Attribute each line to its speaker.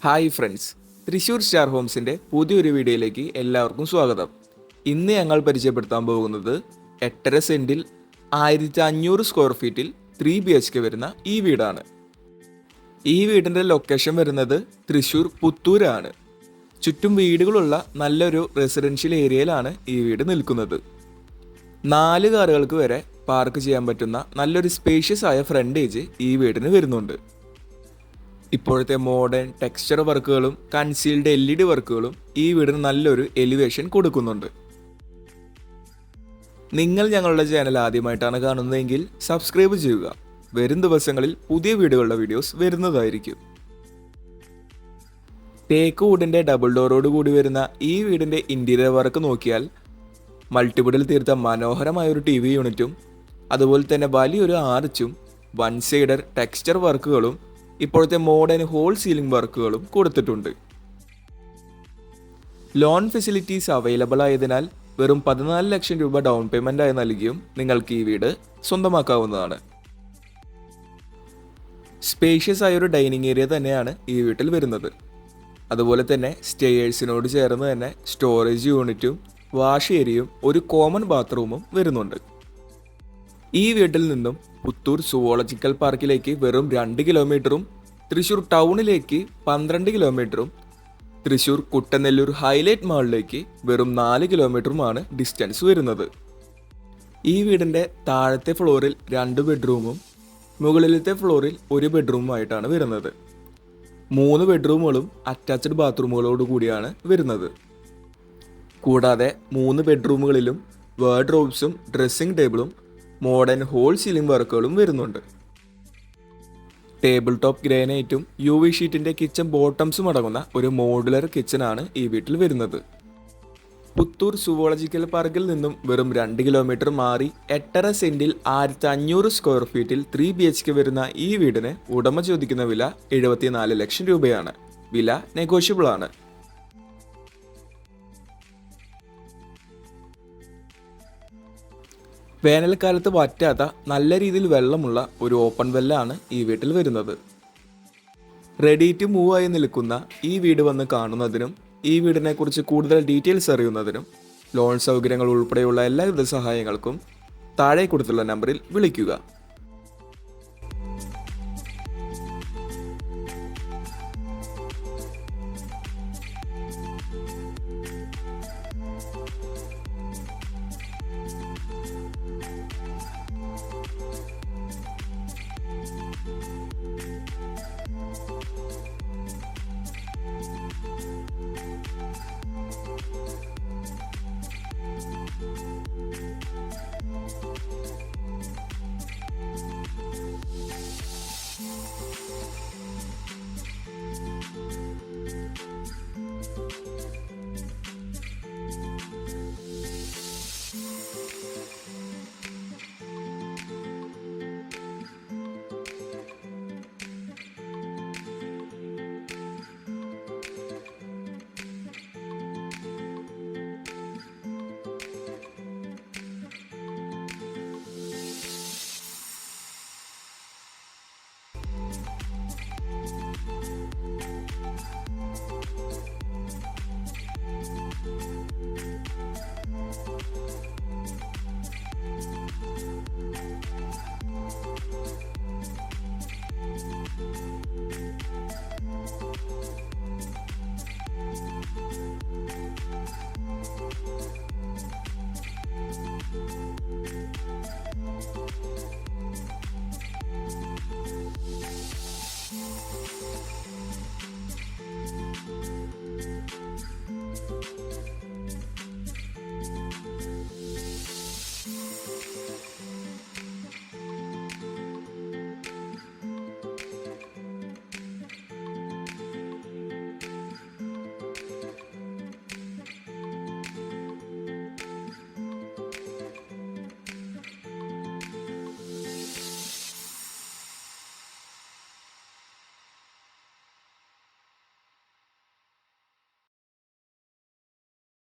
Speaker 1: Hi friends, Thrissur star ഹോംസിൻ്റെ പുതിയൊരു വീഡിയോയിലേക്ക് എല്ലാവർക്കും സ്വാഗതം. ഇന്ന് ഞങ്ങൾ പരിചയപ്പെടുത്താൻ പോകുന്നത് 8.5 സെൻറ്റിൽ 1500 സ്ക്വയർ ഫീറ്റിൽ 3 BHK വരുന്ന ഈ വീടാണ്. ഈ വീടിൻ്റെ ലൊക്കേഷൻ വരുന്നത് തൃശ്ശൂർ പുത്തൂരാണ്. ചുറ്റും വീടുകളുള്ള നല്ലൊരു റെസിഡൻഷ്യൽ ഏരിയയിലാണ് ഈ വീട് നിൽക്കുന്നത്. 4 കാറുകൾക്ക് വരെ പാർക്ക് ചെയ്യാൻ പറ്റുന്ന നല്ലൊരു സ്പേഷ്യസ് ആയ ഫ്രണ്ടേജ് ഈ വീടിന് വരുന്നുണ്ട്. ഇപ്പോഴത്തെ മോഡേൺ ടെക്സ്ചർ വർക്കുകളും കൺസീൽഡ് LED വർക്കുകളും ഈ വീടിന് നല്ലൊരു എലിവേഷൻ കൊടുക്കുന്നുണ്ട്. നിങ്ങൾ ഞങ്ങളുടെ ചാനൽ ആദ്യമായിട്ടാണ് കാണുന്നതെങ്കിൽ സബ്സ്ക്രൈബ് ചെയ്യുക. വരും ദിവസങ്ങളിൽ പുതിയ വീഡിയോസ് വരുന്നതായിരിക്കും. തേക്ക് വുഡിൻ്റെ ഡബിൾ ഡോറോട് കൂടി വരുന്ന ഈ വീടിൻ്റെ ഇൻറ്റീരിയർ വർക്ക് നോക്കിയാൽ മൾട്ടിവുഡിൽ തീർത്ത മനോഹരമായൊരു TV യൂണിറ്റും അതുപോലെ തന്നെ വലിയൊരു ആർച്ചും 1 സൈഡർ ടെക്സ്ചർ വർക്കുകളും ഇപ്പോഴത്തെ മോഡേൺ ഹോൾ സീലിംഗ് വർക്കുകളും കൊടുത്തിട്ടുണ്ട്. ലോൺ ഫെസിലിറ്റീസ് അവൈലബിൾ ആയതിനാൽ വെറും 14 ലക്ഷം രൂപ ഡൗൺ പേയ്മെൻ്റ് ആയി നൽകിയും നിങ്ങൾക്ക് ഈ വീട് സ്വന്തമാക്കാവുന്നതാണ്. സ്പേഷ്യസ് ആയൊരു ഡൈനിങ് ഏരിയ തന്നെയാണ് ഈ വീട്ടിൽ വരുന്നത്. അതുപോലെ തന്നെ സ്റ്റെയേഴ്സിനോട് ചേർന്ന് തന്നെ സ്റ്റോറേജ് യൂണിറ്റും വാഷ് ഏരിയയും ഒരു കോമൺ ബാത്റൂമും വരുന്നുണ്ട്. ഈ വീട്ടിൽ നിന്നും പുത്തൂർ സുവോളജിക്കൽ പാർക്കിലേക്ക് വെറും 2 കിലോമീറ്ററും തൃശ്ശൂർ ടൗണിലേക്ക് 12 കിലോമീറ്ററും തൃശ്ശൂർ കുട്ടനെല്ലൂർ ഹൈലൈറ്റ് മാളിലേക്ക് വെറും 4 കിലോമീറ്ററുമാണ് ഡിസ്റ്റൻസ് വരുന്നത്. ഈ വീടിൻ്റെ താഴത്തെ ഫ്ലോറിൽ 2 ബെഡ്റൂമും മുകളിലത്തെ ഫ്ലോറിൽ 1 ബെഡ്റൂമുമായിട്ടാണ് വരുന്നത്. 3 ബെഡ്റൂമുകളും അറ്റാച്ച്ഡ് ബാത്റൂമുകളോട് കൂടിയാണ് വരുന്നത്. കൂടാതെ 3 ബെഡ്റൂമുകളിലും വാർഡ്രോബ്സും ഡ്രസ്സിംഗ് ടേബിളും മോഡേൺ ഹോൾ സീലിംഗ് വർക്കുകളും വരുന്നുണ്ട്. ടേബിൾ ടോപ്പ് ഗ്രാനൈറ്റും UV ഷീറ്റിൻ്റെ കിച്ചൺ ബോട്ടംസും അടങ്ങുന്ന ഒരു മോഡുലർ കിച്ചനാണ് ഈ വീട്ടിൽ വരുന്നത്. പുത്തൂർ സുവോളജിക്കൽ പാർക്കിൽ നിന്നും വെറും 2 കിലോമീറ്റർ മാറി 8.5 സെൻറ്റിൽ 1500 സ്ക്വയർ ഫീറ്റിൽ 3 BHK വരുന്ന ഈ വീടിന് ഉടമ ചോദിക്കുന്ന വില 74 ലക്ഷം രൂപയാണ്. വില നെഗോഷ്യബിൾ ആണ്. വേനൽക്കാലത്ത് വറ്റാത്ത നല്ല രീതിയിൽ വെള്ളമുള്ള ഒരു ഓപ്പൺ വെല്ലാണ് ഈ വീട്ടിൽ വരുന്നത്. റെഡി ടു മൂവ് ആയി നിൽക്കുന്ന ഈ വീട് വന്ന് കാണുന്നതിനും ഈ വീടിനെക്കുറിച്ച് കൂടുതൽ ഡീറ്റെയിൽസ് അറിയുന്നതിനും ലോൺ സൗകര്യങ്ങൾ ഉൾപ്പെടെയുള്ള എല്ലാവിധ സഹായങ്ങൾക്കും താഴെ കൊടുത്തുള്ള നമ്പറിൽ വിളിക്കുക.